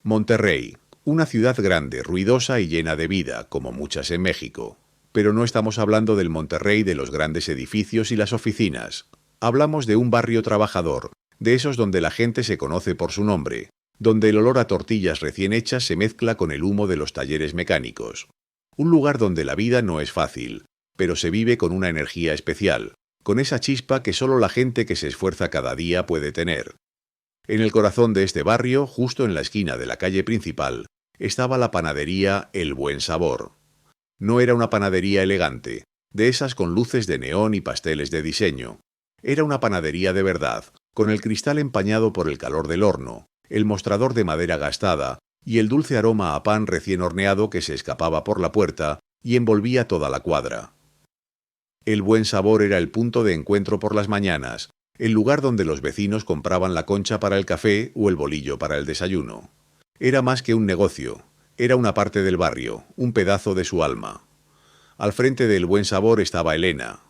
Monterrey, una ciudad grande, ruidosa y llena de vida, como muchas en México. Pero no estamos hablando del Monterrey de los grandes edificios y las oficinas. Hablamos de un barrio trabajador, de esos donde la gente se conoce por su nombre, donde el olor a tortillas recién hechas se mezcla con el humo de los talleres mecánicos. Un lugar donde la vida no es fácil, pero se vive con una energía especial, con esa chispa que solo la gente que se esfuerza cada día puede tener. En el corazón de este barrio, justo en la esquina de la calle principal, estaba la panadería El Buen Sabor. No era una panadería elegante, de esas con luces de neón y pasteles de diseño. Era una panadería de verdad, con el cristal empañado por el calor del horno, el mostrador de madera gastada y el dulce aroma a pan recién horneado que se escapaba por la puerta y envolvía toda la cuadra. El Buen Sabor era el punto de encuentro por las mañanas, el lugar donde los vecinos compraban la concha para el café o el bolillo para el desayuno. Era más que un negocio, era una parte del barrio, un pedazo de su alma. Al frente del Buen Sabor estaba Elena,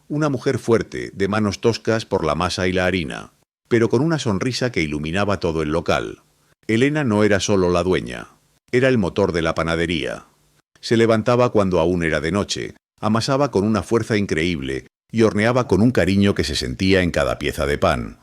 una mujer fuerte, de manos toscas por la masa y la harina, pero con una sonrisa que iluminaba todo el local. Elena no era solo la dueña, era el motor de la panadería. Se levantaba cuando aún era de noche, amasaba con una fuerza increíble y horneaba con un cariño que se sentía en cada pieza de pan.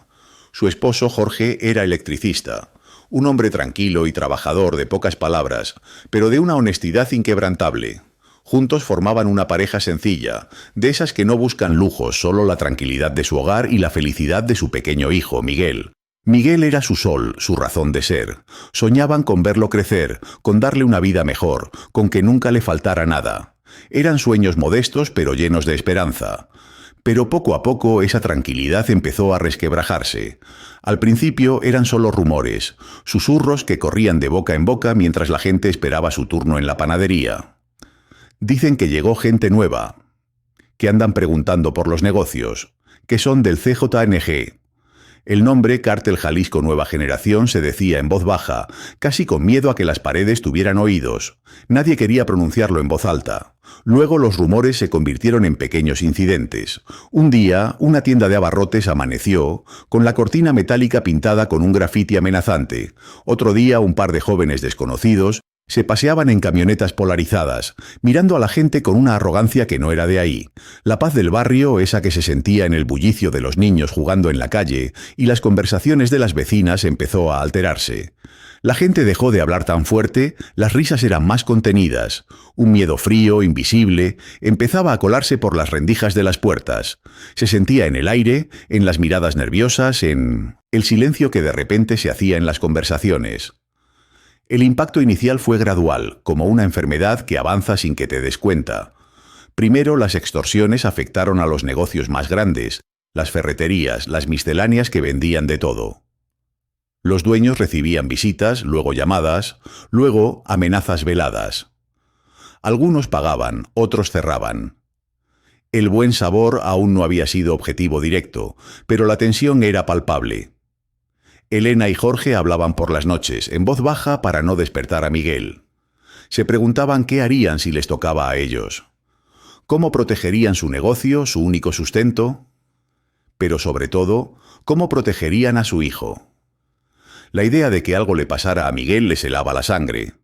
Su esposo, Jorge, era electricista, un hombre tranquilo y trabajador de pocas palabras, pero de una honestidad inquebrantable. Juntos formaban una pareja sencilla, de esas que no buscan lujos, solo la tranquilidad de su hogar y la felicidad de su pequeño hijo, Miguel. Miguel era su sol, su razón de ser. Soñaban con verlo crecer, con darle una vida mejor, con que nunca le faltara nada. Eran sueños modestos pero llenos de esperanza. Pero poco a poco esa tranquilidad empezó a resquebrajarse. Al principio eran solo rumores, susurros que corrían de boca en boca mientras la gente esperaba su turno en la panadería. Dicen que llegó gente nueva, que andan preguntando por los negocios, que son del CJNG. El nombre Cártel Jalisco Nueva Generación se decía en voz baja, casi con miedo a que las paredes tuvieran oídos. Nadie quería pronunciarlo en voz alta. Luego los rumores se convirtieron en pequeños incidentes. Un día, una tienda de abarrotes amaneció con la cortina metálica pintada con un grafiti amenazante. Otro día, un par de jóvenes desconocidos se paseaban en camionetas polarizadas, mirando a la gente con una arrogancia que no era de ahí. La paz del barrio, esa que se sentía en el bullicio de los niños jugando en la calle, y las conversaciones de las vecinas empezó a alterarse. La gente dejó de hablar tan fuerte, las risas eran más contenidas. Un miedo frío, invisible, empezaba a colarse por las rendijas de las puertas. Se sentía en el aire, en las miradas nerviosas, en el silencio que de repente se hacía en las conversaciones. El impacto inicial fue gradual, como una enfermedad que avanza sin que te des cuenta. Primero, las extorsiones afectaron a los negocios más grandes, las ferreterías, las misceláneas que vendían de todo. Los dueños recibían visitas, luego llamadas, luego amenazas veladas. Algunos pagaban, otros cerraban. El Buen Sabor aún no había sido objetivo directo, pero la tensión era palpable. Elena y Jorge hablaban por las noches, en voz baja para no despertar a Miguel. Se preguntaban qué harían si les tocaba a ellos. ¿Cómo protegerían su negocio, su único sustento? Pero sobre todo, ¿cómo protegerían a su hijo? La idea de que algo le pasara a Miguel les helaba la sangre.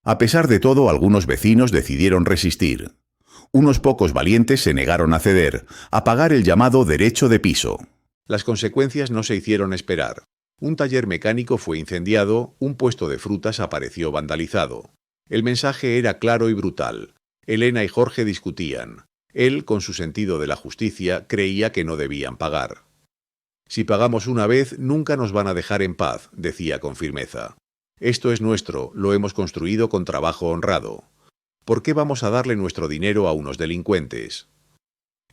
A pesar de todo, algunos vecinos decidieron resistir. Unos pocos valientes se negaron a ceder, a pagar el llamado derecho de piso. Las consecuencias no se hicieron esperar. Un taller mecánico fue incendiado, un puesto de frutas apareció vandalizado. El mensaje era claro y brutal. Elena y Jorge discutían. Él, con su sentido de la justicia, creía que no debían pagar. Si pagamos una vez, nunca nos van a dejar en paz, decía con firmeza. Esto es nuestro, lo hemos construido con trabajo honrado. ¿Por qué vamos a darle nuestro dinero a unos delincuentes?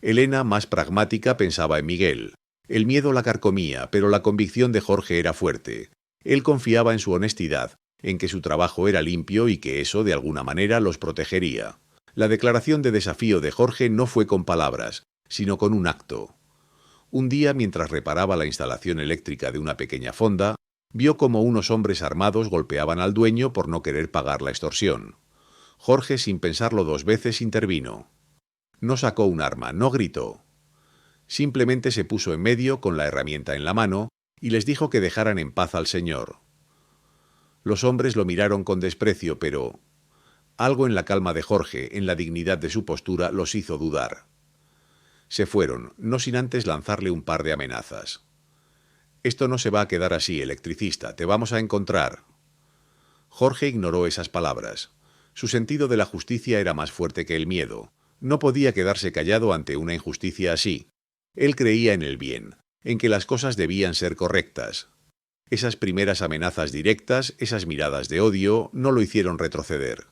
Elena, más pragmática, pensaba en Miguel. El miedo la carcomía, pero la convicción de Jorge era fuerte. Él confiaba en su honestidad, en que su trabajo era limpio y que eso, de alguna manera, los protegería. La declaración de desafío de Jorge no fue con palabras, sino con un acto. Un día, mientras reparaba la instalación eléctrica de una pequeña fonda, vio como unos hombres armados golpeaban al dueño por no querer pagar la extorsión. Jorge, sin pensarlo dos veces, intervino. No sacó un arma, no gritó. Simplemente se puso en medio con la herramienta en la mano y les dijo que dejaran en paz al señor. Los hombres lo miraron con desprecio, pero algo en la calma de Jorge, en la dignidad de su postura, los hizo dudar. Se fueron, no sin antes lanzarle un par de amenazas. «Esto no se va a quedar así, electricista, te vamos a encontrar». Jorge ignoró esas palabras. Su sentido de la justicia era más fuerte que el miedo. No podía quedarse callado ante una injusticia así. Él creía en el bien, en que las cosas debían ser correctas. Esas primeras amenazas directas, esas miradas de odio, no lo hicieron retroceder.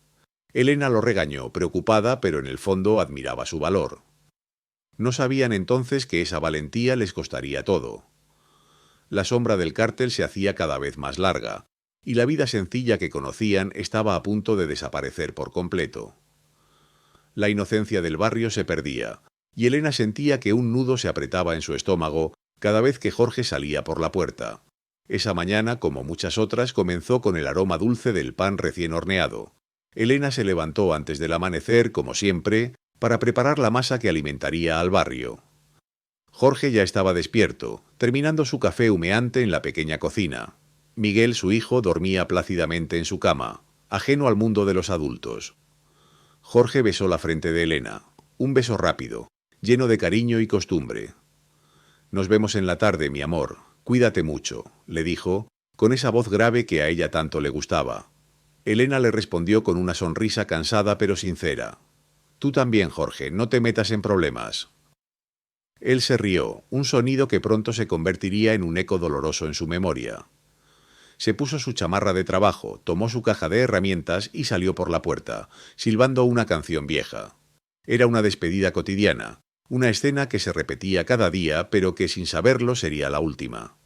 Elena lo regañó, preocupada, pero en el fondo admiraba su valor. No sabían entonces que esa valentía les costaría todo. La sombra del cártel se hacía cada vez más larga, y la vida sencilla que conocían estaba a punto de desaparecer por completo. La inocencia del barrio se perdía, y Elena sentía que un nudo se apretaba en su estómago cada vez que Jorge salía por la puerta. Esa mañana, como muchas otras, comenzó con el aroma dulce del pan recién horneado. Elena se levantó antes del amanecer, como siempre, para preparar la masa que alimentaría al barrio. Jorge ya estaba despierto, terminando su café humeante en la pequeña cocina. Miguel, su hijo, dormía plácidamente en su cama, ajeno al mundo de los adultos. Jorge besó la frente de Elena, un beso rápido, lleno de cariño y costumbre. «Nos vemos en la tarde, mi amor. Cuídate mucho», le dijo, con esa voz grave que a ella tanto le gustaba. Elena le respondió con una sonrisa cansada pero sincera. «Tú también, Jorge, no te metas en problemas». Él se rió, un sonido que pronto se convertiría en un eco doloroso en su memoria. Se puso su chamarra de trabajo, tomó su caja de herramientas y salió por la puerta, silbando una canción vieja. Era una despedida cotidiana, una escena que se repetía cada día, pero que sin saberlo sería la última.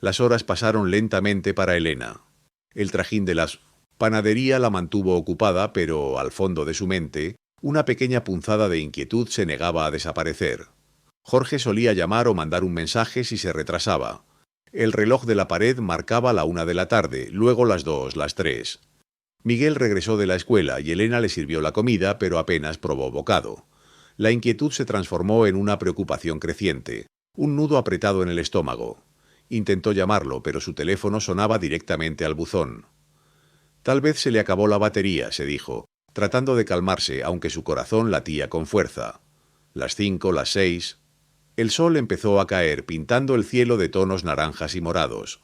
Las horas pasaron lentamente para Elena. El trajín de la panadería la mantuvo ocupada, pero al fondo de su mente, una pequeña punzada de inquietud se negaba a desaparecer. Jorge solía llamar o mandar un mensaje si se retrasaba. El reloj de la pared marcaba la 1 de la tarde, luego las 2, las 3. Miguel regresó de la escuela y Elena le sirvió la comida, pero apenas probó bocado. La inquietud se transformó en una preocupación creciente, un nudo apretado en el estómago. Intentó llamarlo, pero su teléfono sonaba directamente al buzón. Tal vez se le acabó la batería, se dijo, tratando de calmarse, aunque su corazón latía con fuerza. Las 5, las 6... El sol empezó a caer, pintando el cielo de tonos naranjas y morados.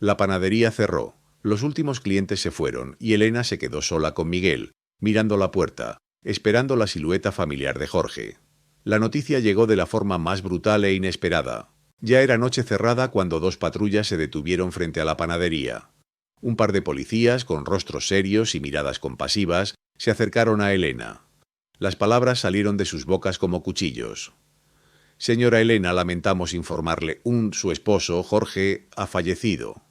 La panadería cerró, los últimos clientes se fueron y Elena se quedó sola con Miguel, mirando la puerta, esperando la silueta familiar de Jorge. La noticia llegó de la forma más brutal e inesperada. Ya era noche cerrada cuando 2 patrullas se detuvieron frente a la panadería. Un par de policías, con rostros serios y miradas compasivas, se acercaron a Elena. Las palabras salieron de sus bocas como cuchillos. «Señora Elena, lamentamos informarle, su esposo, Jorge, ha fallecido».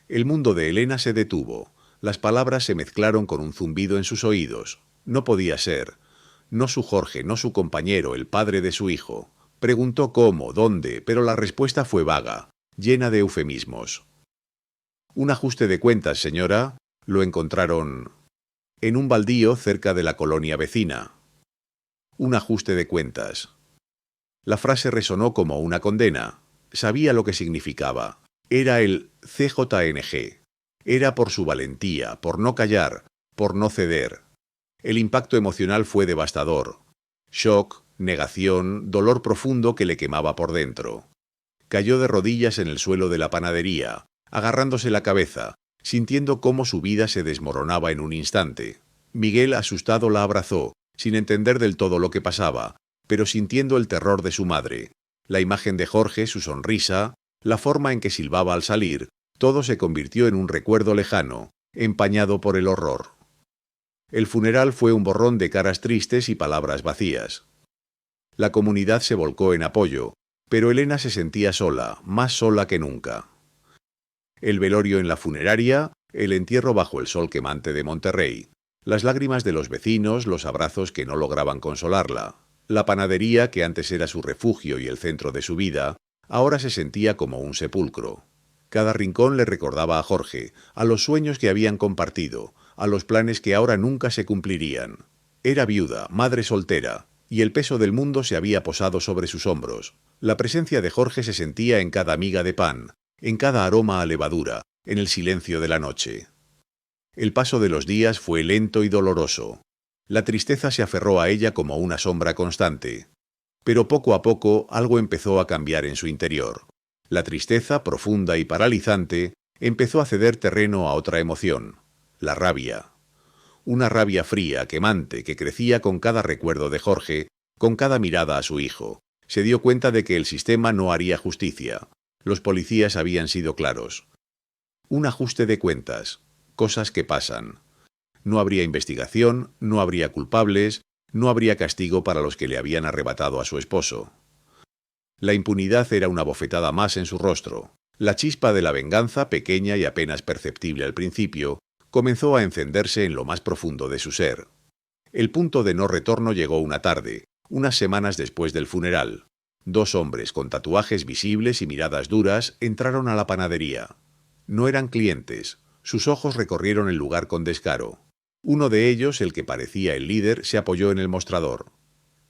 El mundo de Elena se detuvo. Las palabras se mezclaron con un zumbido en sus oídos. No podía ser. No su Jorge, no su compañero, el padre de su hijo. Preguntó cómo, dónde, pero la respuesta fue vaga, llena de eufemismos. «Un ajuste de cuentas, señora». Lo encontraron en un baldío cerca de la colonia vecina. «Un ajuste de cuentas». La frase resonó como una condena. Sabía lo que significaba. Era el CJNG. Era por su valentía, por no callar, por no ceder. El impacto emocional fue devastador. Shock, negación, dolor profundo que le quemaba por dentro. Cayó de rodillas en el suelo de la panadería, agarrándose la cabeza, sintiendo cómo su vida se desmoronaba en un instante. Miguel, asustado, la abrazó, sin entender del todo lo que pasaba, pero sintiendo el terror de su madre. La imagen de Jorge, su sonrisa, la forma en que silbaba al salir, todo se convirtió en un recuerdo lejano, empañado por el horror. El funeral fue un borrón de caras tristes y palabras vacías. La comunidad se volcó en apoyo, pero Elena se sentía sola, más sola que nunca. El velorio en la funeraria, el entierro bajo el sol quemante de Monterrey, las lágrimas de los vecinos, los abrazos que no lograban consolarla. La panadería, que antes era su refugio y el centro de su vida, ahora se sentía como un sepulcro. Cada rincón le recordaba a Jorge, a los sueños que habían compartido, a los planes que ahora nunca se cumplirían. Era viuda, madre soltera, y el peso del mundo se había posado sobre sus hombros. La presencia de Jorge se sentía en cada miga de pan, en cada aroma a levadura, en el silencio de la noche. El paso de los días fue lento y doloroso. La tristeza se aferró a ella como una sombra constante. Pero poco a poco algo empezó a cambiar en su interior. La tristeza, profunda y paralizante, empezó a ceder terreno a otra emoción, la rabia. Una rabia fría, quemante, que crecía con cada recuerdo de Jorge, con cada mirada a su hijo. Se dio cuenta de que el sistema no haría justicia. Los policías habían sido claros. Un ajuste de cuentas, cosas que pasan. No habría investigación, no habría culpables, no habría castigo para los que le habían arrebatado a su esposo. La impunidad era una bofetada más en su rostro. La chispa de la venganza, pequeña y apenas perceptible al principio, comenzó a encenderse en lo más profundo de su ser. El punto de no retorno llegó una tarde, unas semanas después del funeral. Dos hombres con tatuajes visibles y miradas duras entraron a la panadería. No eran clientes. Sus ojos recorrieron el lugar con descaro. Uno de ellos, el que parecía el líder, se apoyó en el mostrador.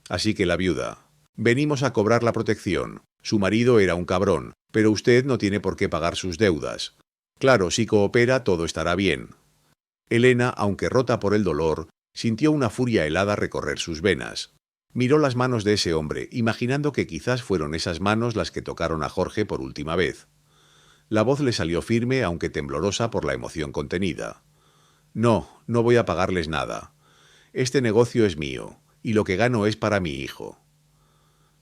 Así que la viuda: venimos a cobrar la protección. Su marido era un cabrón, pero usted no tiene por qué pagar sus deudas. Claro, si coopera, todo estará bien. Elena, aunque rota por el dolor, sintió una furia helada recorrer sus venas. Miró las manos de ese hombre, imaginando que quizás fueron esas manos las que tocaron a Jorge por última vez. La voz le salió firme, aunque temblorosa por la emoción contenida. No, no voy a pagarles nada. Este negocio es mío, y lo que gano es para mi hijo.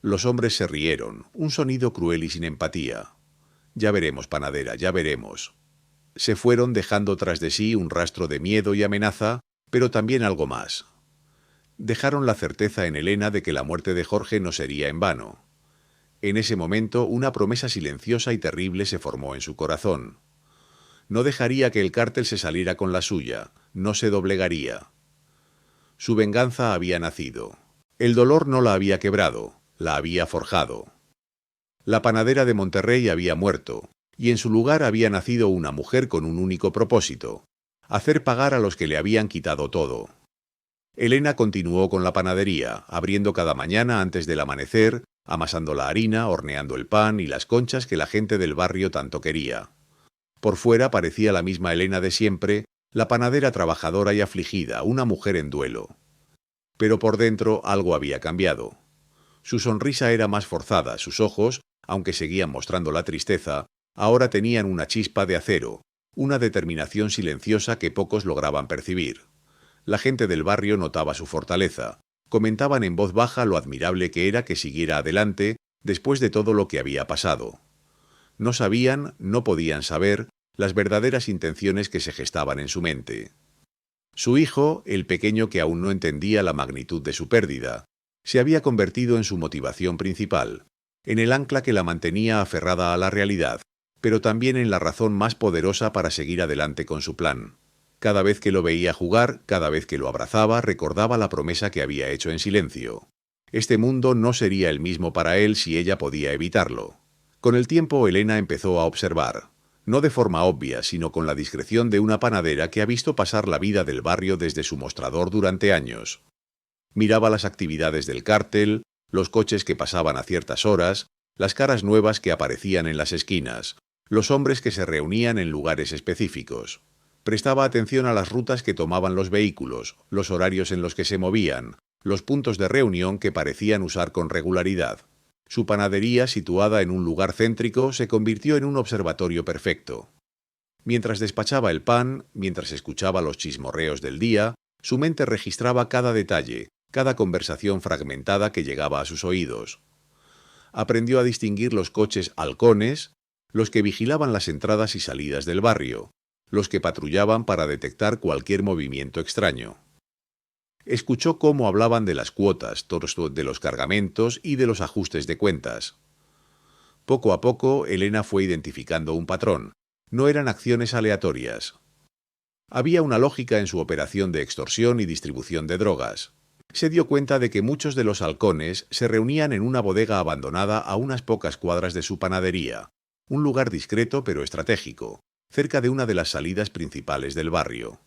Los hombres se rieron, un sonido cruel y sin empatía. Ya veremos, panadera, ya veremos. Se fueron dejando tras de sí un rastro de miedo y amenaza, pero también algo más. Dejaron la certeza en Elena de que la muerte de Jorge no sería en vano. En ese momento, una promesa silenciosa y terrible se formó en su corazón. No dejaría que el cártel se saliera con la suya, no se doblegaría. Su venganza había nacido. El dolor no la había quebrado, la había forjado. La panadera de Monterrey había muerto, y en su lugar había nacido una mujer con un único propósito: hacer pagar a los que le habían quitado todo. Elena continuó con la panadería, abriendo cada mañana antes del amanecer, amasando la harina, horneando el pan y las conchas que la gente del barrio tanto quería. Por fuera parecía la misma Elena de siempre, la panadera trabajadora y afligida, una mujer en duelo. Pero por dentro algo había cambiado. Su sonrisa era más forzada, sus ojos, aunque seguían mostrando la tristeza, ahora tenían una chispa de acero, una determinación silenciosa que pocos lograban percibir. La gente del barrio notaba su fortaleza. Comentaban en voz baja lo admirable que era que siguiera adelante después de todo lo que había pasado. No sabían, no podían saber, las verdaderas intenciones que se gestaban en su mente. Su hijo, el pequeño que aún no entendía la magnitud de su pérdida, se había convertido en su motivación principal, en el ancla que la mantenía aferrada a la realidad, pero también en la razón más poderosa para seguir adelante con su plan. Cada vez que lo veía jugar, cada vez que lo abrazaba, recordaba la promesa que había hecho en silencio. Este mundo no sería el mismo para él si ella podía evitarlo. Con el tiempo, Elena empezó a observar, no de forma obvia, sino con la discreción de una panadera que ha visto pasar la vida del barrio desde su mostrador durante años. Miraba las actividades del cártel, los coches que pasaban a ciertas horas, las caras nuevas que aparecían en las esquinas, los hombres que se reunían en lugares específicos. Prestaba atención a las rutas que tomaban los vehículos, los horarios en los que se movían, los puntos de reunión que parecían usar con regularidad. Su panadería, situada en un lugar céntrico, se convirtió en un observatorio perfecto. Mientras despachaba el pan, mientras escuchaba los chismorreos del día, su mente registraba cada detalle, cada conversación fragmentada que llegaba a sus oídos. Aprendió a distinguir los coches halcones, los que vigilaban las entradas y salidas del barrio, los que patrullaban para detectar cualquier movimiento extraño. Escuchó cómo hablaban de las cuotas, de los cargamentos y de los ajustes de cuentas. Poco a poco, Elena fue identificando un patrón. No eran acciones aleatorias. Había una lógica en su operación de extorsión y distribución de drogas. Se dio cuenta de que muchos de los halcones se reunían en una bodega abandonada a unas pocas cuadras de su panadería, un lugar discreto pero estratégico, cerca de una de las salidas principales del barrio.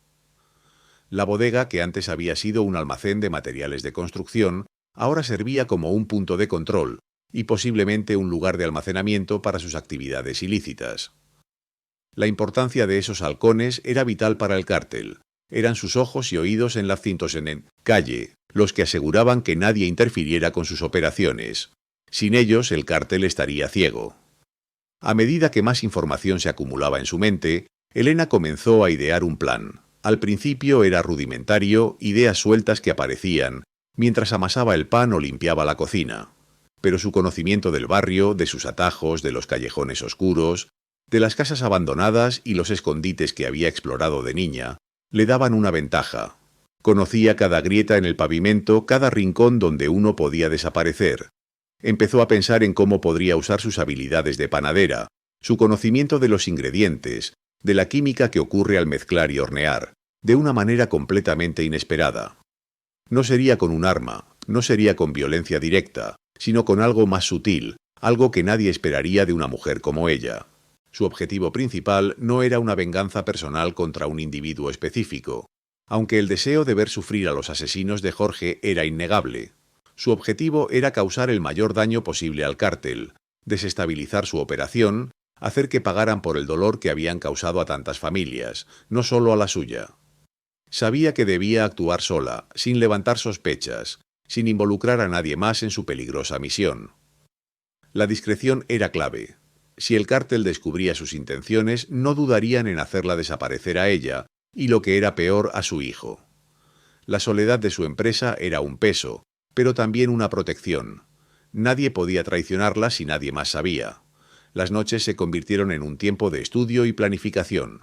La bodega, que antes había sido un almacén de materiales de construcción, ahora servía como un punto de control y posiblemente un lugar de almacenamiento para sus actividades ilícitas. La importancia de esos halcones era vital para el cártel. Eran sus ojos y oídos en la calle, los que aseguraban que nadie interfiriera con sus operaciones. Sin ellos, el cártel estaría ciego. A medida que más información se acumulaba en su mente, Elena comenzó a idear un plan. Al principio era rudimentario, ideas sueltas que aparecían mientras amasaba el pan o limpiaba la cocina. Pero su conocimiento del barrio, de sus atajos, de los callejones oscuros, de las casas abandonadas y los escondites que había explorado de niña, le daban una ventaja. Conocía cada grieta en el pavimento, cada rincón donde uno podía desaparecer. Empezó a pensar en cómo podría usar sus habilidades de panadera, su conocimiento de los ingredientes, de la química que ocurre al mezclar y hornear, de una manera completamente inesperada. No sería con un arma, no sería con violencia directa, sino con algo más sutil, algo que nadie esperaría de una mujer como ella. Su objetivo principal no era una venganza personal contra un individuo específico, aunque el deseo de ver sufrir a los asesinos de Jorge era innegable. Su objetivo era causar el mayor daño posible al cártel, desestabilizar su operación, hacer que pagaran por el dolor que habían causado a tantas familias, no solo a la suya. Sabía que debía actuar sola, sin levantar sospechas, sin involucrar a nadie más en su peligrosa misión. La discreción era clave. Si el cártel descubría sus intenciones, no dudarían en hacerla desaparecer a ella, y lo que era peor, a su hijo. La soledad de su empresa era un peso, pero también una protección. Nadie podía traicionarla si nadie más sabía. Las noches se convirtieron en un tiempo de estudio y planificación.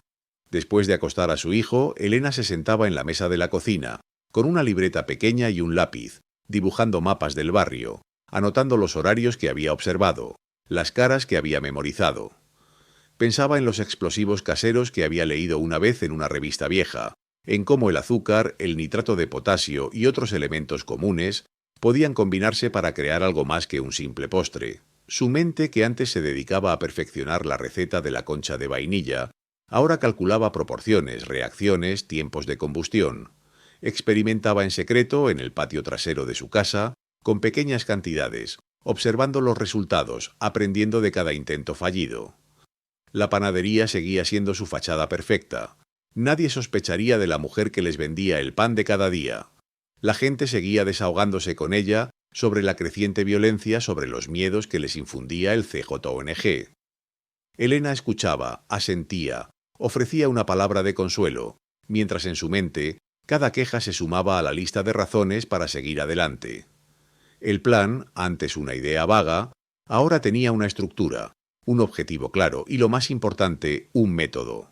Después de acostar a su hijo, Elena se sentaba en la mesa de la cocina, con una libreta pequeña y un lápiz, dibujando mapas del barrio, anotando los horarios que había observado, las caras que había memorizado. Pensaba en los explosivos caseros que había leído una vez en una revista vieja, en cómo el azúcar, el nitrato de potasio y otros elementos comunes podían combinarse para crear algo más que un simple postre. Su mente, que antes se dedicaba a perfeccionar la receta de la concha de vainilla, ahora calculaba proporciones, reacciones, tiempos de combustión. Experimentaba en secreto en el patio trasero de su casa, con pequeñas cantidades, observando los resultados, aprendiendo de cada intento fallido. La panadería seguía siendo su fachada perfecta. Nadie sospecharía de la mujer que les vendía el pan de cada día. La gente seguía desahogándose con ella sobre la creciente violencia, sobre los miedos que les infundía el CJONG. Elena escuchaba, asentía, ofrecía una palabra de consuelo, mientras en su mente cada queja se sumaba a la lista de razones para seguir adelante. El plan, antes una idea vaga, ahora tenía una estructura, un objetivo claro y, lo más importante, un método.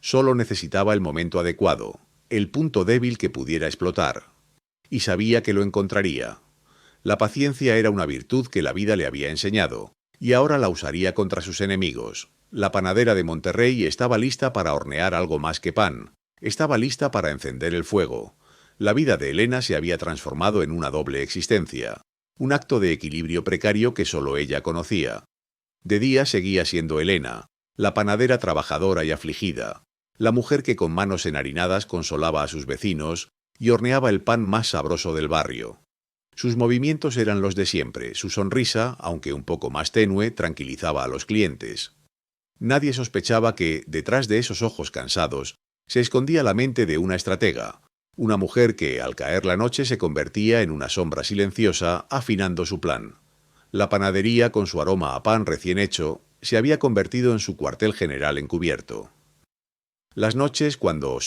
Solo necesitaba el momento adecuado, el punto débil que pudiera explotar. Y sabía que lo encontraría. La paciencia era una virtud que la vida le había enseñado, y ahora la usaría contra sus enemigos. La panadera de Monterrey estaba lista para hornear algo más que pan. Estaba lista para encender el fuego. La vida de Elena se había transformado en una doble existencia, un acto de equilibrio precario que solo ella conocía. De día seguía siendo Elena, la panadera trabajadora y afligida, la mujer que con manos enharinadas consolaba a sus vecinos y horneaba el pan más sabroso del barrio. Sus movimientos eran los de siempre, su sonrisa, aunque un poco más tenue, tranquilizaba a los clientes. Nadie sospechaba que, detrás de esos ojos cansados, se escondía la mente de una estratega, una mujer que, al caer la noche, se convertía en una sombra silenciosa, afinando su plan. La panadería, con su aroma a pan recién hecho, se había convertido en su cuartel general encubierto. Las noches, cuando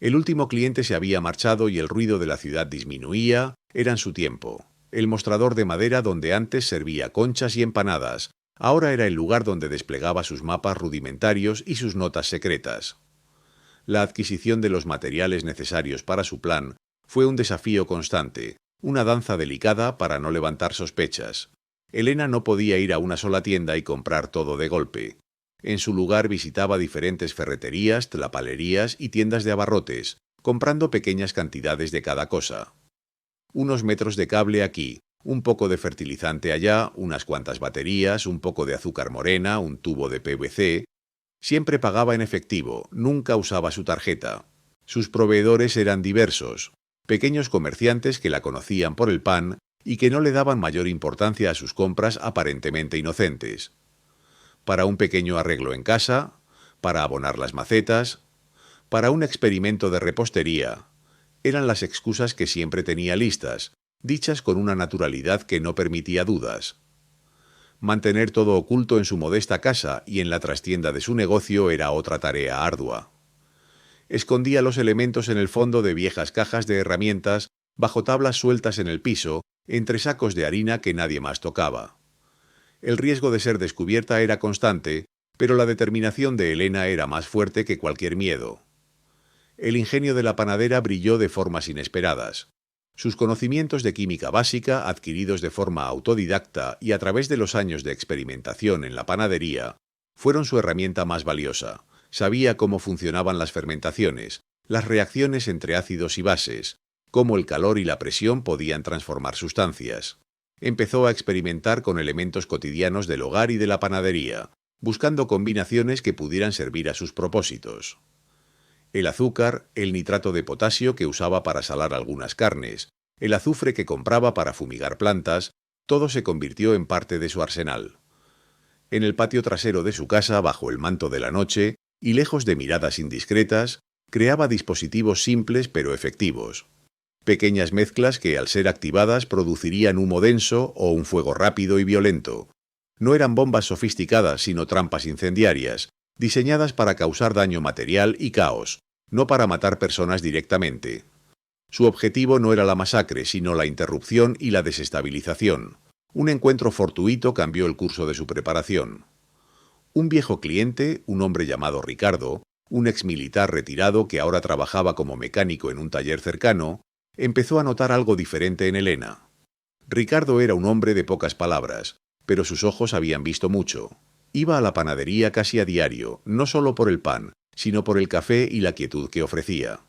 el último cliente se había marchado y el ruido de la ciudad disminuía, eran su tiempo. El mostrador de madera donde antes servía conchas y empanadas, ahora era el lugar donde desplegaba sus mapas rudimentarios y sus notas secretas. La adquisición de los materiales necesarios para su plan fue un desafío constante, una danza delicada para no levantar sospechas. Elena no podía ir a una sola tienda y comprar todo de golpe. En su lugar visitaba diferentes ferreterías, tlapalerías y tiendas de abarrotes, comprando pequeñas cantidades de cada cosa. Unos metros de cable aquí, un poco de fertilizante allá, unas cuantas baterías, un poco de azúcar morena, un tubo de PVC. Siempre pagaba en efectivo, nunca usaba su tarjeta. Sus proveedores eran diversos, pequeños comerciantes que la conocían por el pan y que no le daban mayor importancia a sus compras aparentemente inocentes. Para un pequeño arreglo en casa, para abonar las macetas, para un experimento de repostería. Eran las excusas que siempre tenía listas, dichas con una naturalidad que no permitía dudas. Mantener todo oculto en su modesta casa y en la trastienda de su negocio era otra tarea ardua. Escondía los elementos en el fondo de viejas cajas de herramientas, bajo tablas sueltas en el piso, entre sacos de harina que nadie más tocaba. El riesgo de ser descubierta era constante, pero la determinación de Elena era más fuerte que cualquier miedo. El ingenio de la panadera brilló de formas inesperadas. Sus conocimientos de química básica, adquiridos de forma autodidacta y a través de los años de experimentación en la panadería, fueron su herramienta más valiosa. Sabía cómo funcionaban las fermentaciones, las reacciones entre ácidos y bases, cómo el calor y la presión podían transformar sustancias. Empezó a experimentar con elementos cotidianos del hogar y de la panadería, buscando combinaciones que pudieran servir a sus propósitos. El azúcar, el nitrato de potasio que usaba para salar algunas carnes, el azufre que compraba para fumigar plantas, todo se convirtió en parte de su arsenal. En el patio trasero de su casa, bajo el manto de la noche, y lejos de miradas indiscretas, creaba dispositivos simples pero efectivos. Pequeñas mezclas que, al ser activadas, producirían humo denso o un fuego rápido y violento. No eran bombas sofisticadas, sino trampas incendiarias, diseñadas para causar daño material y caos, no para matar personas directamente. Su objetivo no era la masacre, sino la interrupción y la desestabilización. Un encuentro fortuito cambió el curso de su preparación. Un viejo cliente, un hombre llamado Ricardo, un exmilitar retirado que ahora trabajaba como mecánico en un taller cercano, empezó a notar algo diferente en Elena. Ricardo era un hombre de pocas palabras, pero sus ojos habían visto mucho. Iba a la panadería casi a diario, no solo por el pan, sino por el café y la quietud que ofrecía.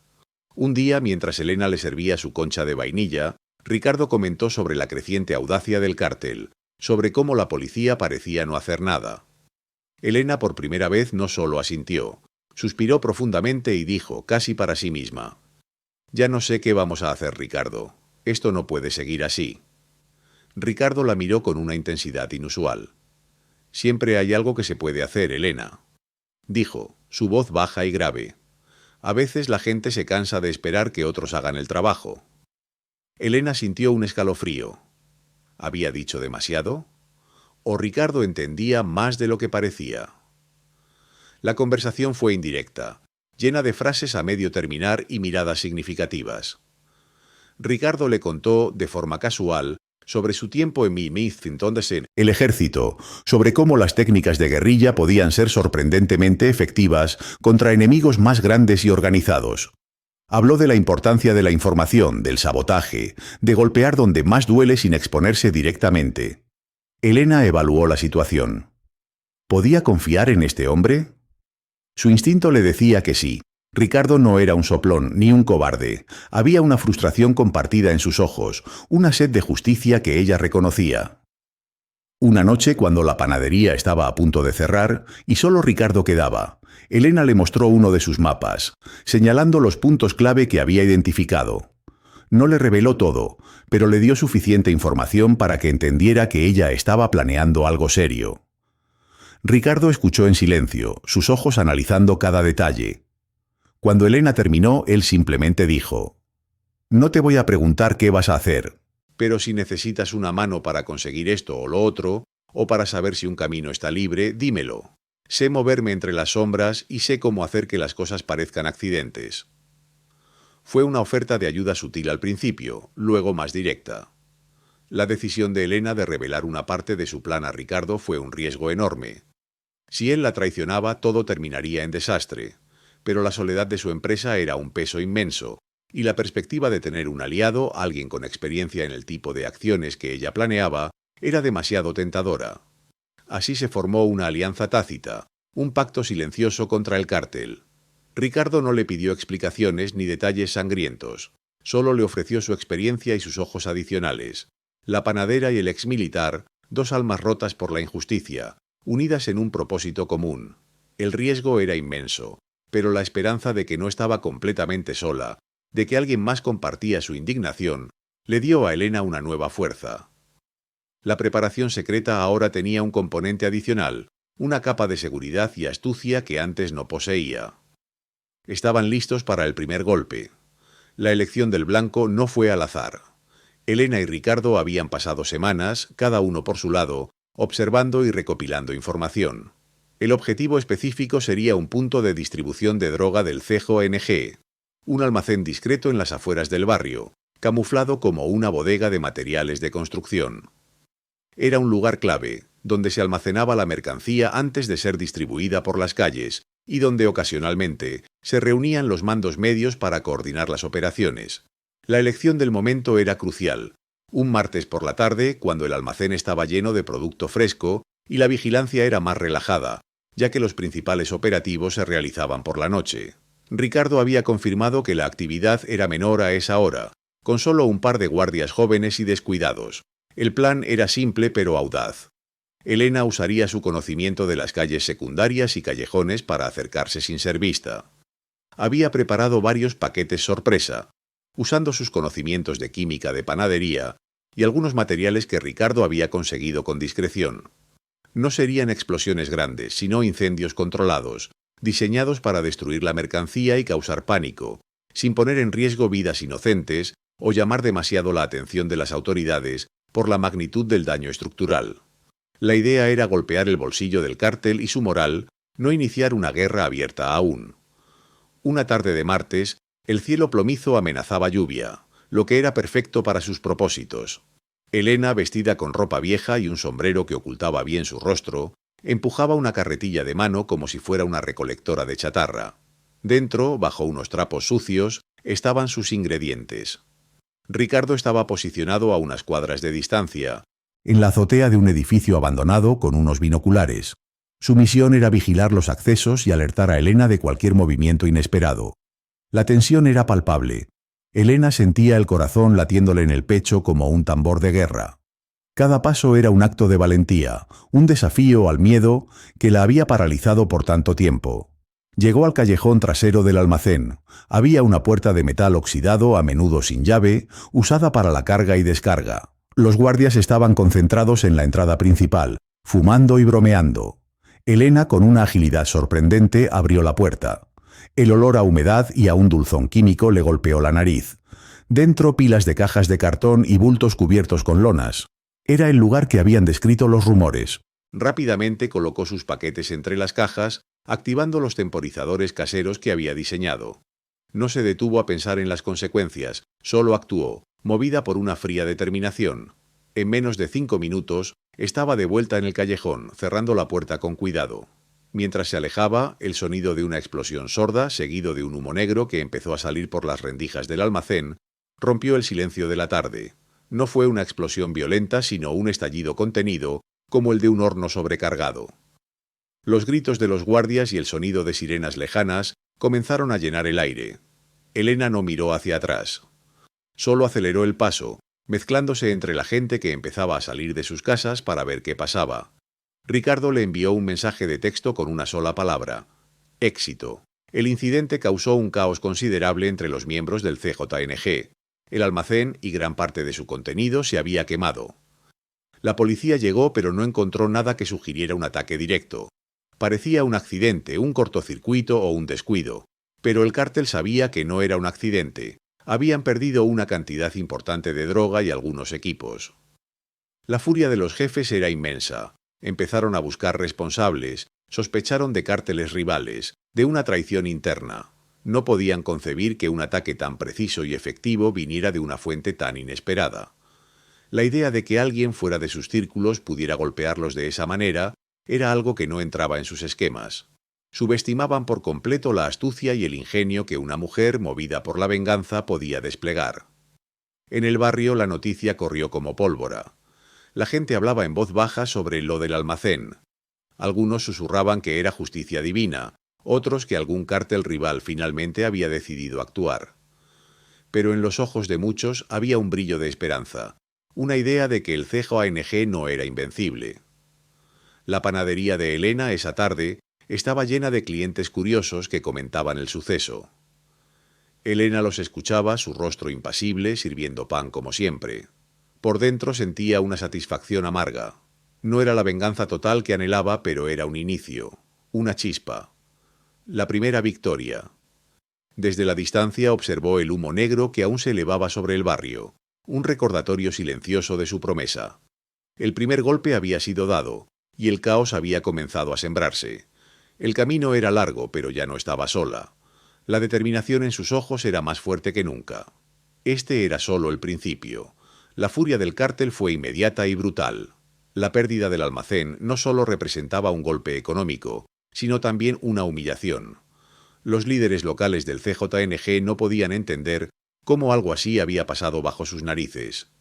Un día, mientras Elena le servía su concha de vainilla, Ricardo comentó sobre la creciente audacia del cártel, sobre cómo la policía parecía no hacer nada. Elena por primera vez no solo asintió, suspiró profundamente y dijo, casi para sí misma: «Ya no sé qué vamos a hacer, Ricardo. Esto no puede seguir así». Ricardo la miró con una intensidad inusual. «Siempre hay algo que se puede hacer, Elena», dijo, su voz baja y grave. «A veces la gente se cansa de esperar que otros hagan el trabajo». Elena sintió un escalofrío. ¿Había dicho demasiado? ¿O Ricardo entendía más de lo que parecía? La conversación fue indirecta, llena de frases a medio terminar y miradas significativas. Ricardo le contó, de forma casual, sobre su tiempo en el ejército, sobre cómo las técnicas de guerrilla podían ser sorprendentemente efectivas contra enemigos más grandes y organizados. Habló de la importancia de la información, del sabotaje, de golpear donde más duele sin exponerse directamente. Elena evaluó la situación. ¿Podía confiar en este hombre? Su instinto le decía que sí. Ricardo no era un soplón ni un cobarde. Había una frustración compartida en sus ojos, una sed de justicia que ella reconocía. Una noche, cuando la panadería estaba a punto de cerrar y solo Ricardo quedaba, Elena le mostró uno de sus mapas, señalando los puntos clave que había identificado. No le reveló todo, pero le dio suficiente información para que entendiera que ella estaba planeando algo serio. Ricardo escuchó en silencio, sus ojos analizando cada detalle. Cuando Elena terminó, él simplemente dijo: «No te voy a preguntar qué vas a hacer, pero si necesitas una mano para conseguir esto o lo otro, o para saber si un camino está libre, dímelo. Sé moverme entre las sombras y sé cómo hacer que las cosas parezcan accidentes». Fue una oferta de ayuda sutil al principio, luego más directa. La decisión de Elena de revelar una parte de su plan a Ricardo fue un riesgo enorme. Si él la traicionaba, todo terminaría en desastre, pero la soledad de su empresa era un peso inmenso, y la perspectiva de tener un aliado, alguien con experiencia en el tipo de acciones que ella planeaba, era demasiado tentadora. Así se formó una alianza tácita, un pacto silencioso contra el cártel. Ricardo no le pidió explicaciones ni detalles sangrientos, solo le ofreció su experiencia y sus ojos adicionales. La panadera y el exmilitar, dos almas rotas por la injusticia, unidas en un propósito común. El riesgo era inmenso, pero la esperanza de que no estaba completamente sola, de que alguien más compartía su indignación, le dio a Elena una nueva fuerza. La preparación secreta ahora tenía un componente adicional, una capa de seguridad y astucia que antes no poseía. Estaban listos para el primer golpe. La elección del blanco no fue al azar. Elena y Ricardo habían pasado semanas, cada uno por su lado, observando y recopilando información. El objetivo específico sería un punto de distribución de droga del CJNG, un almacén discreto en las afueras del barrio, camuflado como una bodega de materiales de construcción. Era un lugar clave, donde se almacenaba la mercancía antes de ser distribuida por las calles, y donde ocasionalmente se reunían los mandos medios para coordinar las operaciones. La elección del momento era crucial. Un martes por la tarde, cuando el almacén estaba lleno de producto fresco y la vigilancia era más relajada, ya que los principales operativos se realizaban por la noche. Ricardo había confirmado que la actividad era menor a esa hora, con solo un par de guardias jóvenes y descuidados. El plan era simple pero audaz. Elena usaría su conocimiento de las calles secundarias y callejones para acercarse sin ser vista. Había preparado varios paquetes sorpresa, usando sus conocimientos de química de panadería y algunos materiales que Ricardo había conseguido con discreción. No serían explosiones grandes, sino incendios controlados, diseñados para destruir la mercancía y causar pánico, sin poner en riesgo vidas inocentes o llamar demasiado la atención de las autoridades por la magnitud del daño estructural. La idea era golpear el bolsillo del cártel y su moral, no iniciar una guerra abierta aún. Una tarde de martes, el cielo plomizo amenazaba lluvia, lo que era perfecto para sus propósitos. Elena, vestida con ropa vieja y un sombrero que ocultaba bien su rostro, empujaba una carretilla de mano como si fuera una recolectora de chatarra. Dentro, bajo unos trapos sucios, estaban sus ingredientes. Ricardo estaba posicionado a unas cuadras de distancia, en la azotea de un edificio abandonado con unos binoculares. Su misión era vigilar los accesos y alertar a Elena de cualquier movimiento inesperado. La tensión era palpable. Elena sentía el corazón latiéndole en el pecho como un tambor de guerra. Cada paso era un acto de valentía, un desafío al miedo que la había paralizado por tanto tiempo. Llegó al callejón trasero del almacén. Había una puerta de metal oxidado, a menudo sin llave, usada para la carga y descarga. Los guardias estaban concentrados en la entrada principal, fumando y bromeando. Elena, con una agilidad sorprendente, abrió la puerta. El olor a humedad y a un dulzón químico le golpeó la nariz. Dentro, pilas de cajas de cartón y bultos cubiertos con lonas. Era el lugar que habían descrito los rumores. Rápidamente colocó sus paquetes entre las cajas, activando los temporizadores caseros que había diseñado. No se detuvo a pensar en las consecuencias, solo actuó, movida por una fría determinación. En menos de 5 minutos, estaba de vuelta en el callejón, cerrando la puerta con cuidado. Mientras se alejaba, el sonido de una explosión sorda, seguido de un humo negro que empezó a salir por las rendijas del almacén, rompió el silencio de la tarde. No fue una explosión violenta, sino un estallido contenido, como el de un horno sobrecargado. Los gritos de los guardias y el sonido de sirenas lejanas comenzaron a llenar el aire. Elena no miró hacia atrás. Solo aceleró el paso, mezclándose entre la gente que empezaba a salir de sus casas para ver qué pasaba. Ricardo le envió un mensaje de texto con una sola palabra: éxito. El incidente causó un caos considerable entre los miembros del CJNG. El almacén y gran parte de su contenido se había quemado. La policía llegó, pero no encontró nada que sugiriera un ataque directo. Parecía un accidente, un cortocircuito o un descuido. Pero el cártel sabía que no era un accidente. Habían perdido una cantidad importante de droga y algunos equipos. La furia de los jefes era inmensa. Empezaron a buscar responsables, sospecharon de cárteles rivales, de una traición interna. No podían concebir que un ataque tan preciso y efectivo viniera de una fuente tan inesperada. La idea de que alguien fuera de sus círculos pudiera golpearlos de esa manera era algo que no entraba en sus esquemas. Subestimaban por completo la astucia y el ingenio que una mujer movida por la venganza podía desplegar. En el barrio la noticia corrió como pólvora. La gente hablaba en voz baja sobre lo del almacén. Algunos susurraban que era justicia divina, otros que algún cártel rival finalmente había decidido actuar. Pero en los ojos de muchos había un brillo de esperanza, una idea de que el CJNG no era invencible. La panadería de Elena esa tarde estaba llena de clientes curiosos que comentaban el suceso. Elena los escuchaba, su rostro impasible, sirviendo pan como siempre. Por dentro sentía una satisfacción amarga. No era la venganza total que anhelaba, pero era un inicio, una chispa. La primera victoria. Desde la distancia observó el humo negro que aún se elevaba sobre el barrio, un recordatorio silencioso de su promesa. El primer golpe había sido dado, y el caos había comenzado a sembrarse. El camino era largo, pero ya no estaba sola. La determinación en sus ojos era más fuerte que nunca. Este era solo el principio. La furia del cártel fue inmediata y brutal. La pérdida del almacén no solo representaba un golpe económico, sino también una humillación. Los líderes locales del CJNG no podían entender cómo algo así había pasado bajo sus narices.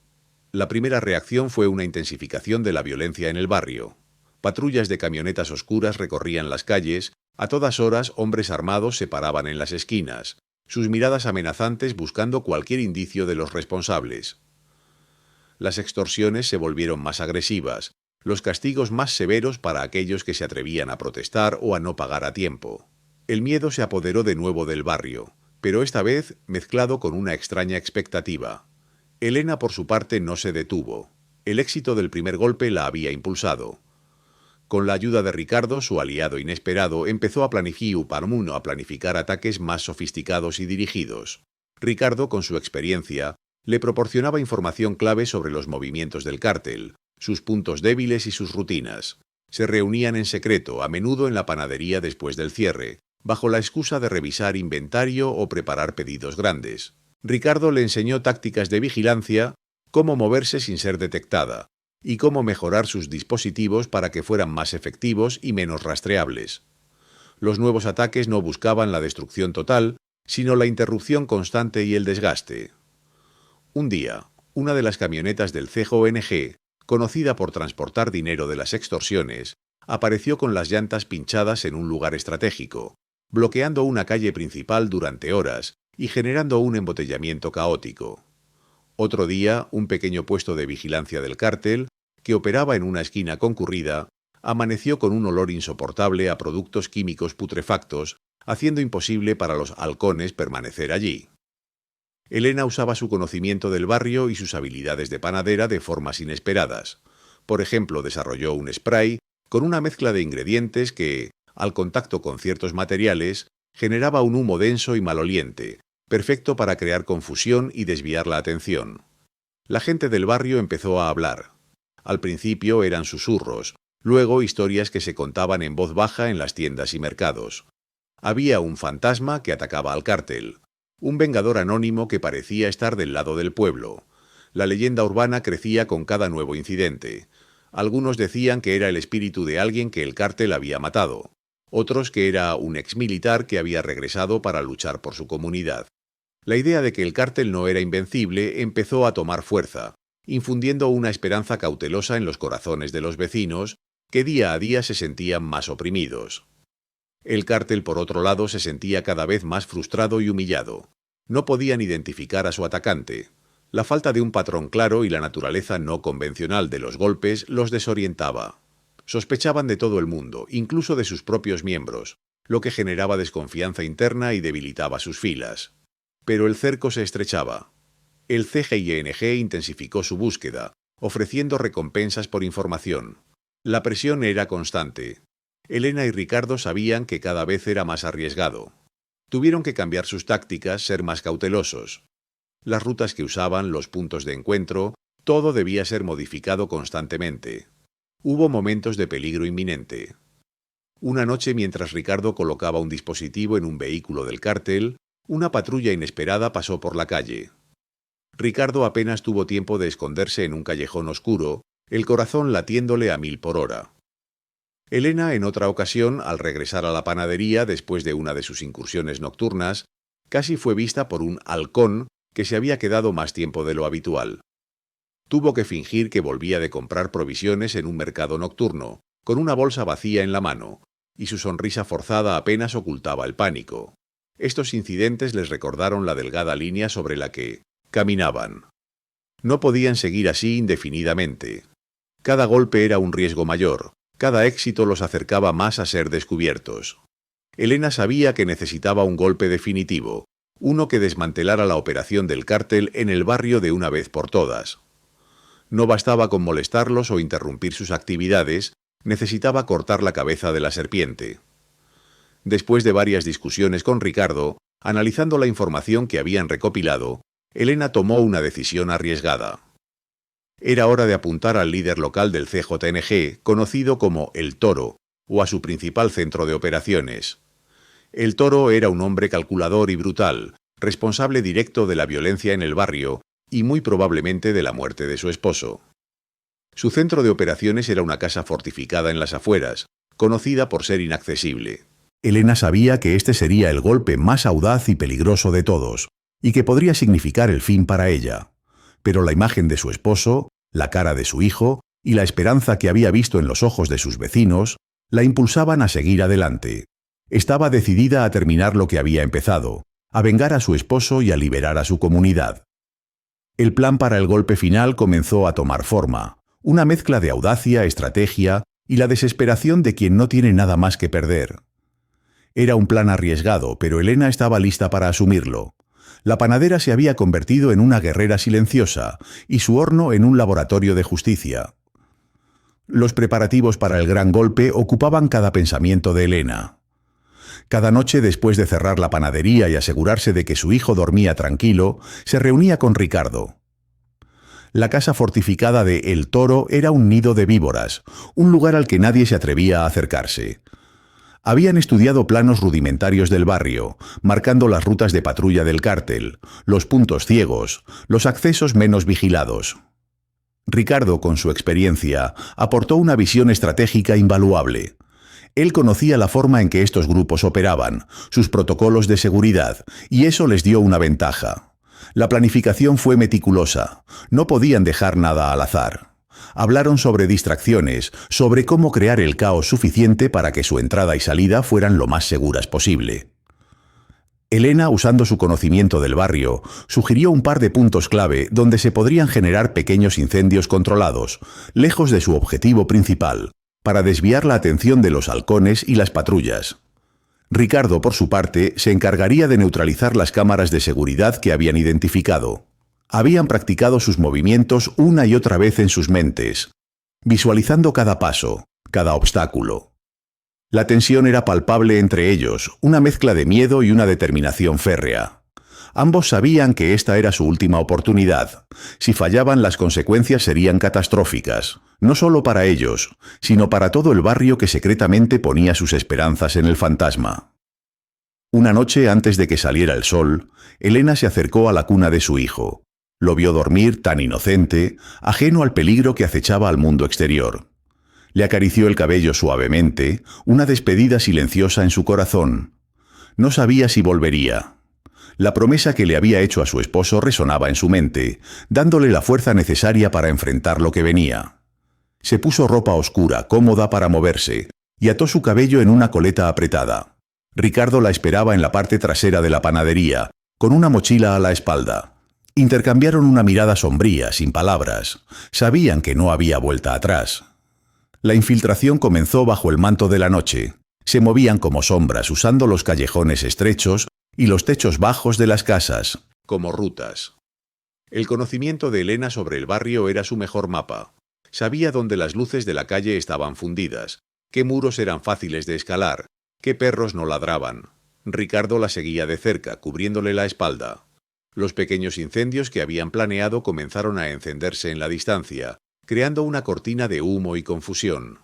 La primera reacción fue una intensificación de la violencia en el barrio. Patrullas de camionetas oscuras recorrían las calles, a todas horas hombres armados se paraban en las esquinas, sus miradas amenazantes buscando cualquier indicio de los responsables. Las extorsiones se volvieron más agresivas, los castigos más severos para aquellos que se atrevían a protestar o a no pagar a tiempo. El miedo se apoderó de nuevo del barrio, pero esta vez mezclado con una extraña expectativa. Elena, por su parte, no se detuvo. El éxito del primer golpe la había impulsado. Con la ayuda de Ricardo, su aliado inesperado, empezó a planificar ataques más sofisticados y dirigidos. Ricardo, con su experiencia, le proporcionaba información clave sobre los movimientos del cártel, sus puntos débiles y sus rutinas. Se reunían en secreto, a menudo en la panadería después del cierre, bajo la excusa de revisar inventario o preparar pedidos grandes. Ricardo le enseñó tácticas de vigilancia, cómo moverse sin ser detectada, y cómo mejorar sus dispositivos para que fueran más efectivos y menos rastreables. Los nuevos ataques no buscaban la destrucción total, sino la interrupción constante y el desgaste. Un día, una de las camionetas del CJNG, conocida por transportar dinero de las extorsiones, apareció con las llantas pinchadas en un lugar estratégico, bloqueando una calle principal durante horas y generando un embotellamiento caótico. Otro día, un pequeño puesto de vigilancia del cártel, que operaba en una esquina concurrida, amaneció con un olor insoportable a productos químicos putrefactos, haciendo imposible para los halcones permanecer allí. Elena usaba su conocimiento del barrio y sus habilidades de panadera de formas inesperadas. Por ejemplo, desarrolló un spray con una mezcla de ingredientes que, al contacto con ciertos materiales, generaba un humo denso y maloliente, perfecto para crear confusión y desviar la atención. La gente del barrio empezó a hablar. Al principio eran susurros, luego historias que se contaban en voz baja en las tiendas y mercados. Había un fantasma que atacaba al cártel, un vengador anónimo que parecía estar del lado del pueblo. La leyenda urbana crecía con cada nuevo incidente. Algunos decían que era el espíritu de alguien que el cártel había matado, otros que era un exmilitar que había regresado para luchar por su comunidad. La idea de que el cártel no era invencible empezó a tomar fuerza, infundiendo una esperanza cautelosa en los corazones de los vecinos, que día a día se sentían más oprimidos. El cártel, por otro lado, se sentía cada vez más frustrado y humillado. No podían identificar a su atacante. La falta de un patrón claro y la naturaleza no convencional de los golpes los desorientaba. Sospechaban de todo el mundo, incluso de sus propios miembros, lo que generaba desconfianza interna y debilitaba sus filas. Pero el cerco se estrechaba. El CJNG intensificó su búsqueda, ofreciendo recompensas por información. La presión era constante. Elena y Ricardo sabían que cada vez era más arriesgado. Tuvieron que cambiar sus tácticas, ser más cautelosos. Las rutas que usaban, los puntos de encuentro, todo debía ser modificado constantemente. Hubo momentos de peligro inminente. Una noche, mientras Ricardo colocaba un dispositivo en un vehículo del cártel, una patrulla inesperada pasó por la calle. Ricardo apenas tuvo tiempo de esconderse en un callejón oscuro, el corazón latiéndole a 1000 por hora. Elena, en otra ocasión, al regresar a la panadería después de una de sus incursiones nocturnas, casi fue vista por un halcón que se había quedado más tiempo de lo habitual. Tuvo que fingir que volvía de comprar provisiones en un mercado nocturno, con una bolsa vacía en la mano, y su sonrisa forzada apenas ocultaba el pánico. Estos incidentes les recordaron la delgada línea sobre la que caminaban. No podían seguir así indefinidamente. Cada golpe era un riesgo mayor, cada éxito los acercaba más a ser descubiertos. Elena sabía que necesitaba un golpe definitivo, uno que desmantelara la operación del cártel en el barrio de una vez por todas. No bastaba con molestarlos o interrumpir sus actividades, necesitaba cortar la cabeza de la serpiente. Después de varias discusiones con Ricardo, analizando la información que habían recopilado, Elena tomó una decisión arriesgada. Era hora de apuntar al líder local del CJNG, conocido como El Toro, o a su principal centro de operaciones. El Toro era un hombre calculador y brutal, responsable directo de la violencia en el barrio y muy probablemente de la muerte de su esposo. Su centro de operaciones era una casa fortificada en las afueras, conocida por ser inaccesible. Elena sabía que este sería el golpe más audaz y peligroso de todos, y que podría significar el fin para ella. Pero la imagen de su esposo, la cara de su hijo y la esperanza que había visto en los ojos de sus vecinos la impulsaban a seguir adelante. Estaba decidida a terminar lo que había empezado, a vengar a su esposo y a liberar a su comunidad. El plan para el golpe final comenzó a tomar forma, una mezcla de audacia, estrategia y la desesperación de quien no tiene nada más que perder. Era un plan arriesgado, pero Elena estaba lista para asumirlo. La panadera se había convertido en una guerrera silenciosa y su horno en un laboratorio de justicia. Los preparativos para el gran golpe ocupaban cada pensamiento de Elena. Cada noche, después de cerrar la panadería y asegurarse de que su hijo dormía tranquilo, se reunía con Ricardo. La casa fortificada de El Toro era un nido de víboras, un lugar al que nadie se atrevía a acercarse. Habían estudiado planos rudimentarios del barrio, marcando las rutas de patrulla del cártel, los puntos ciegos, los accesos menos vigilados. Ricardo, con su experiencia, aportó una visión estratégica invaluable. Él conocía la forma en que estos grupos operaban, sus protocolos de seguridad, y eso les dio una ventaja. La planificación fue meticulosa, no podían dejar nada al azar. Hablaron sobre distracciones, sobre cómo crear el caos suficiente para que su entrada y salida fueran lo más seguras posible. Elena, usando su conocimiento del barrio, sugirió un par de puntos clave donde se podrían generar pequeños incendios controlados, lejos de su objetivo principal, para desviar la atención de los halcones y las patrullas. Ricardo, por su parte, se encargaría de neutralizar las cámaras de seguridad que habían identificado. Habían practicado sus movimientos una y otra vez en sus mentes, visualizando cada paso, cada obstáculo. La tensión era palpable entre ellos, una mezcla de miedo y una determinación férrea. Ambos sabían que esta era su última oportunidad. Si fallaban, las consecuencias serían catastróficas, no solo para ellos, sino para todo el barrio que secretamente ponía sus esperanzas en el fantasma. Una noche antes de que saliera el sol, Elena se acercó a la cuna de su hijo. Lo vio dormir tan inocente, ajeno al peligro que acechaba al mundo exterior. Le acarició el cabello suavemente, una despedida silenciosa en su corazón. No sabía si volvería. La promesa que le había hecho a su esposo resonaba en su mente, dándole la fuerza necesaria para enfrentar lo que venía. Se puso ropa oscura, cómoda para moverse, y ató su cabello en una coleta apretada. Ricardo la esperaba en la parte trasera de la panadería, con una mochila a la espalda. Intercambiaron una mirada sombría, sin palabras. Sabían que no había vuelta atrás. La infiltración comenzó bajo el manto de la noche. Se movían como sombras usando los callejones estrechos y los techos bajos de las casas, como rutas. El conocimiento de Elena sobre el barrio era su mejor mapa. Sabía dónde las luces de la calle estaban fundidas, qué muros eran fáciles de escalar, qué perros no ladraban. Ricardo la seguía de cerca, cubriéndole la espalda. Los pequeños incendios que habían planeado comenzaron a encenderse en la distancia, creando una cortina de humo y confusión.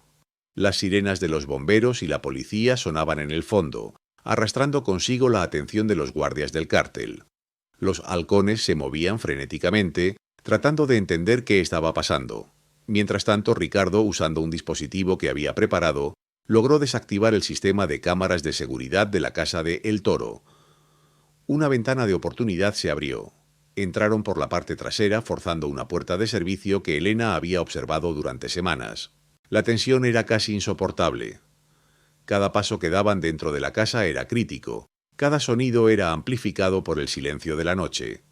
Las sirenas de los bomberos y la policía sonaban en el fondo, arrastrando consigo la atención de los guardias del cártel. Los halcones se movían frenéticamente, tratando de entender qué estaba pasando. Mientras tanto, Ricardo, usando un dispositivo que había preparado, logró desactivar el sistema de cámaras de seguridad de la casa de El Toro. Una ventana de oportunidad se abrió. Entraron por la parte trasera forzando una puerta de servicio que Elena había observado durante semanas. La tensión era casi insoportable. Cada paso que daban dentro de la casa era crítico. Cada sonido era amplificado por el silencio de la noche.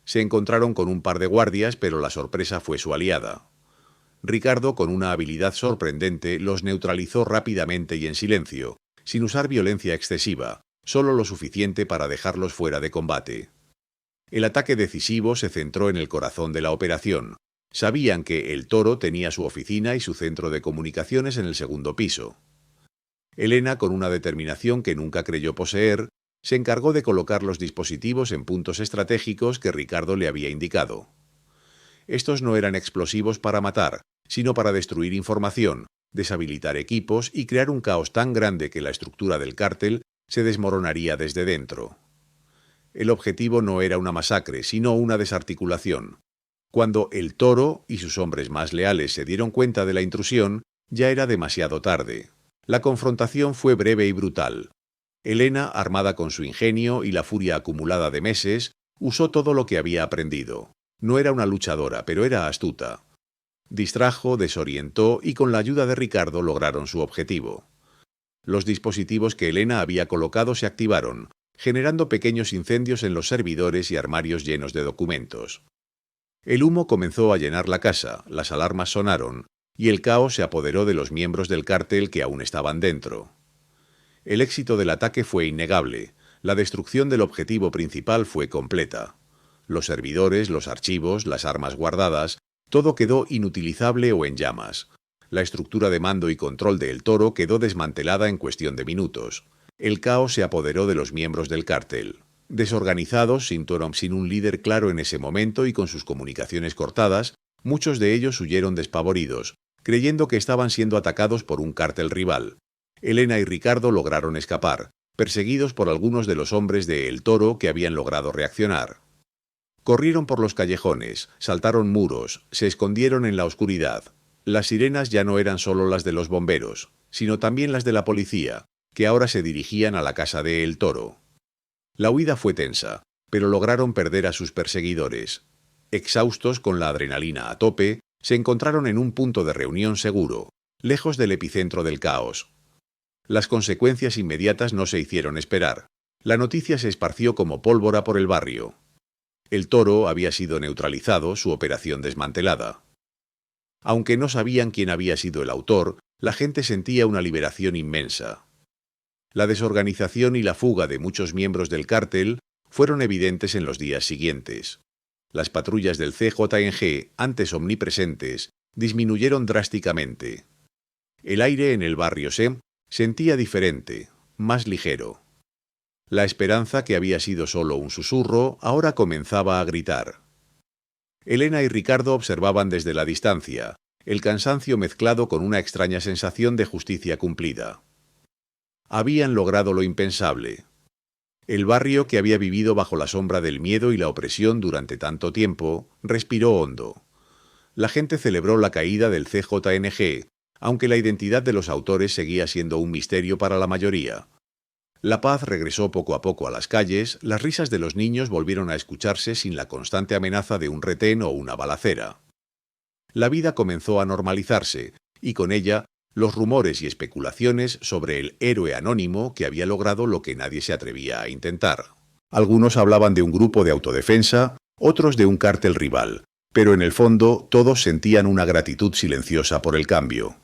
Se encontraron con un par de guardias, pero la sorpresa fue su aliada. Ricardo, con una habilidad sorprendente, los neutralizó rápidamente y en silencio, sin usar violencia excesiva, solo lo suficiente para dejarlos fuera de combate. El ataque decisivo se centró en el corazón de la operación. Sabían que el Toro tenía su oficina y su centro de comunicaciones en el segundo piso. Elena, con una determinación que nunca creyó poseer, se encargó de colocar los dispositivos en puntos estratégicos que Ricardo le había indicado. Estos no eran explosivos para matar, sino para destruir información, deshabilitar equipos y crear un caos tan grande que la estructura del cártel se desmoronaría desde dentro. El objetivo no era una masacre, sino una desarticulación. Cuando el Toro y sus hombres más leales se dieron cuenta de la intrusión, ya era demasiado tarde. La confrontación fue breve y brutal. Elena, armada con su ingenio y la furia acumulada de meses, usó todo lo que había aprendido. No era una luchadora, pero era astuta. Distrajo, desorientó y con la ayuda de Ricardo lograron su objetivo. Los dispositivos que Elena había colocado se activaron, generando pequeños incendios en los servidores y armarios llenos de documentos. El humo comenzó a llenar la casa, las alarmas sonaron, y el caos se apoderó de los miembros del cártel que aún estaban dentro. El éxito del ataque fue innegable. La destrucción del objetivo principal fue completa. Los servidores, los archivos, las armas guardadas, todo quedó inutilizable o en llamas. La estructura de mando y control de El Toro quedó desmantelada en cuestión de minutos. El caos se apoderó de los miembros del cártel. Desorganizados, sin un líder claro en ese momento y con sus comunicaciones cortadas, muchos de ellos huyeron despavoridos, creyendo que estaban siendo atacados por un cártel rival. Elena y Ricardo lograron escapar, perseguidos por algunos de los hombres de El Toro que habían logrado reaccionar. Corrieron por los callejones, saltaron muros, se escondieron en la oscuridad. Las sirenas ya no eran solo las de los bomberos, sino también las de la policía, que ahora se dirigían a la casa de El Toro. La huida fue tensa, pero lograron perder a sus perseguidores. Exhaustos con la adrenalina a tope, se encontraron en un punto de reunión seguro, lejos del epicentro del caos. Las consecuencias inmediatas no se hicieron esperar. La noticia se esparció como pólvora por el barrio. El Toro había sido neutralizado, su operación desmantelada. Aunque no sabían quién había sido el autor, la gente sentía una liberación inmensa. La desorganización y la fuga de muchos miembros del cártel fueron evidentes en los días siguientes. Las patrullas del CJNG, antes omnipresentes, disminuyeron drásticamente. El aire en el barrio se sentía diferente, más ligero. La esperanza, que había sido solo un susurro, ahora comenzaba a gritar. Elena y Ricardo observaban desde la distancia, el cansancio mezclado con una extraña sensación de justicia cumplida. Habían logrado lo impensable. El barrio, que había vivido bajo la sombra del miedo y la opresión durante tanto tiempo, respiró hondo. La gente celebró la caída del CJNG, aunque la identidad de los autores seguía siendo un misterio para la mayoría. La paz regresó poco a poco a las calles, las risas de los niños volvieron a escucharse sin la constante amenaza de un retén o una balacera. La vida comenzó a normalizarse, y con ella los rumores y especulaciones sobre el héroe anónimo que había logrado lo que nadie se atrevía a intentar. Algunos hablaban de un grupo de autodefensa, otros de un cártel rival, pero en el fondo todos sentían una gratitud silenciosa por el cambio.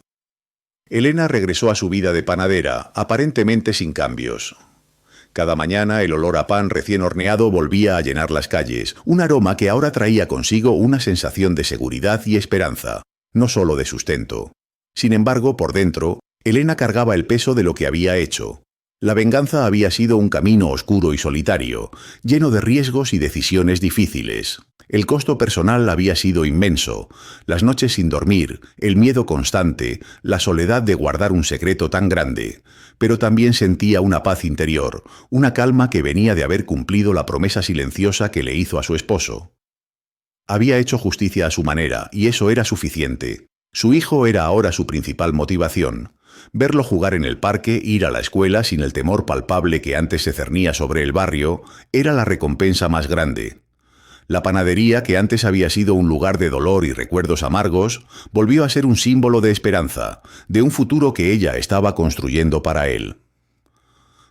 Elena regresó a su vida de panadera, aparentemente sin cambios. Cada mañana el olor a pan recién horneado volvía a llenar las calles, un aroma que ahora traía consigo una sensación de seguridad y esperanza, no solo de sustento. Sin embargo, por dentro, Elena cargaba el peso de lo que había hecho. La venganza había sido un camino oscuro y solitario, lleno de riesgos y decisiones difíciles. El costo personal había sido inmenso, las noches sin dormir, el miedo constante, la soledad de guardar un secreto tan grande. Pero también sentía una paz interior, una calma que venía de haber cumplido la promesa silenciosa que le hizo a su esposo. Había hecho justicia a su manera, y eso era suficiente. Su hijo era ahora su principal motivación. Verlo jugar en el parque, ir a la escuela sin el temor palpable que antes se cernía sobre el barrio, era la recompensa más grande. La panadería, que antes había sido un lugar de dolor y recuerdos amargos, volvió a ser un símbolo de esperanza, de un futuro que ella estaba construyendo para él.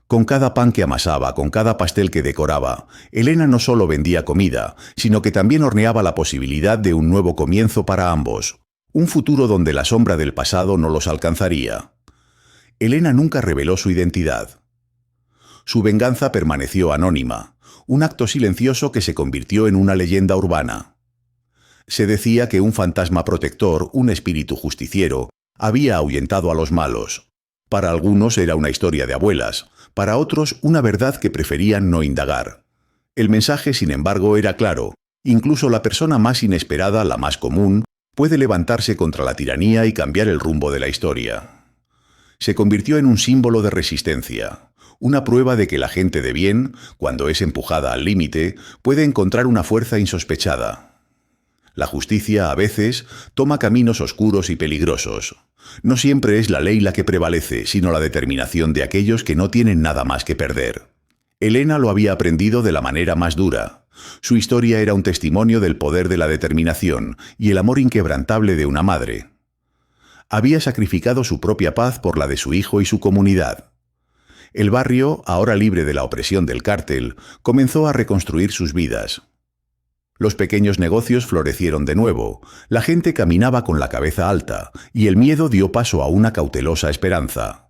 Con cada pan que amasaba, con cada pastel que decoraba, Elena no solo vendía comida, sino que también horneaba la posibilidad de un nuevo comienzo para ambos. Un futuro donde la sombra del pasado no los alcanzaría. Elena nunca reveló su identidad. Su venganza permaneció anónima, un acto silencioso que se convirtió en una leyenda urbana. Se decía que un fantasma protector, un espíritu justiciero, había ahuyentado a los malos. Para algunos era una historia de abuelas, para otros una verdad que preferían no indagar. El mensaje, sin embargo, era claro. Incluso la persona más inesperada, la más común, puede levantarse contra la tiranía y cambiar el rumbo de la historia. Se convirtió en un símbolo de resistencia, una prueba de que la gente de bien, cuando es empujada al límite, puede encontrar una fuerza insospechada. La justicia, a veces, toma caminos oscuros y peligrosos. No siempre es la ley la que prevalece, sino la determinación de aquellos que no tienen nada más que perder. Elena lo había aprendido de la manera más dura. Su historia era un testimonio del poder de la determinación y el amor inquebrantable de una madre. Había sacrificado su propia paz por la de su hijo y su comunidad. El barrio, ahora libre de la opresión del cártel, comenzó a reconstruir sus vidas. Los pequeños negocios florecieron de nuevo, la gente caminaba con la cabeza alta y el miedo dio paso a una cautelosa esperanza.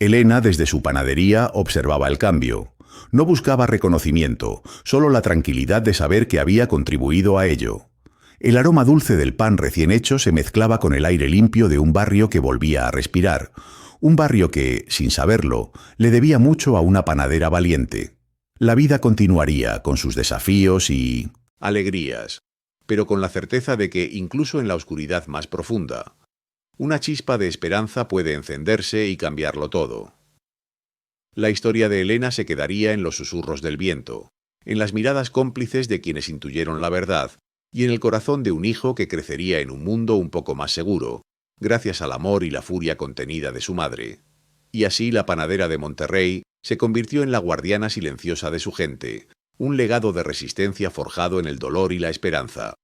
Elena, desde su panadería, observaba el cambio. No buscaba reconocimiento, solo la tranquilidad de saber que había contribuido a ello. El aroma dulce del pan recién hecho se mezclaba con el aire limpio de un barrio que volvía a respirar. Un barrio que, sin saberlo, le debía mucho a una panadera valiente. La vida continuaría con sus desafíos y alegrías, pero con la certeza de que, incluso en la oscuridad más profunda, una chispa de esperanza puede encenderse y cambiarlo todo. La historia de Elena se quedaría en los susurros del viento, en las miradas cómplices de quienes intuyeron la verdad y en el corazón de un hijo que crecería en un mundo un poco más seguro, gracias al amor y la furia contenida de su madre. Y así la panadera de Monterrey se convirtió en la guardiana silenciosa de su gente, un legado de resistencia forjado en el dolor y la esperanza.